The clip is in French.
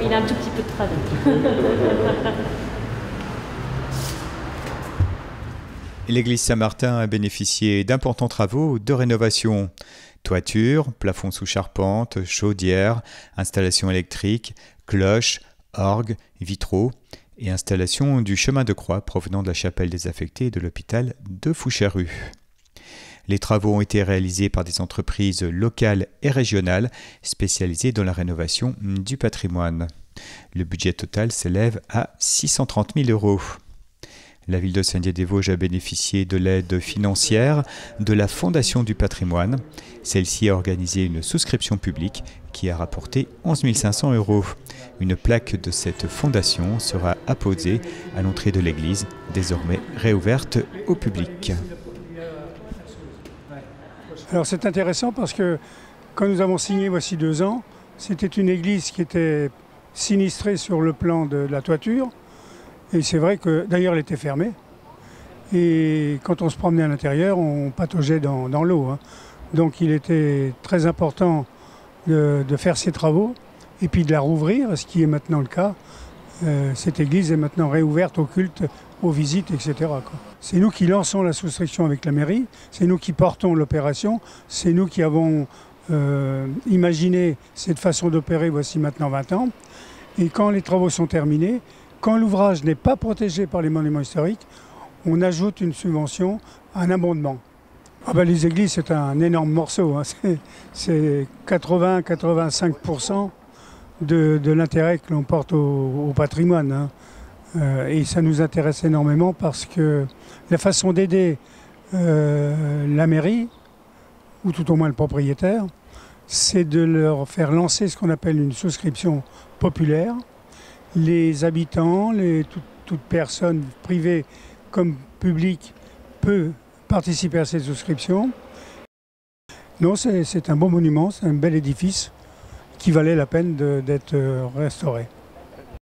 Il a un tout petit peu de travail. L'église Saint-Martin a bénéficié d'importants travaux de rénovation. Toiture, plafond sous charpente, chaudière, installation électrique, cloches, orgue, vitraux et installation du chemin de croix provenant de la chapelle désaffectée et de l'hôpital de Foucherus. Les travaux ont été réalisés par des entreprises locales et régionales spécialisées dans la rénovation du patrimoine. Le budget total s'élève à 630 000 €. La ville de Saint-Dié-des-Vosges a bénéficié de l'aide financière de la Fondation du patrimoine. Celle-ci a organisé une souscription publique qui a rapporté 11 500 €. Une plaque de cette fondation sera apposée à l'entrée de l'église, désormais réouverte au public. Alors c'est intéressant parce que quand nous avons signé voici 2 ans, c'était une église qui était sinistrée sur le plan de la toiture. Et c'est vrai que d'ailleurs elle était fermée. Et quand on se promenait à l'intérieur, on pataugeait dans l'eau. Hein. Donc il était très important de faire ces travaux et puis de la rouvrir, ce qui est maintenant le cas. Cette église est maintenant réouverte au culte, aux visites, etc. C'est nous qui lançons la souscription avec la mairie, c'est nous qui portons l'opération, c'est nous qui avons imaginé cette façon d'opérer voici maintenant 20 ans. Et quand les travaux sont terminés, quand l'ouvrage n'est pas protégé par les monuments historiques, on ajoute une subvention, un abondement. Les églises, c'est un énorme morceau. Hein. C'est 80-85% de l'intérêt que l'on porte au patrimoine. Hein. Et ça nous intéresse énormément parce que la façon d'aider la mairie, ou tout au moins le propriétaire, c'est de leur faire lancer ce qu'on appelle une souscription populaire. Les habitants, toute personne privée comme publique peut participer à cette souscription. Non, c'est un beau monument, c'est un bel édifice qui valait la peine d'être restauré.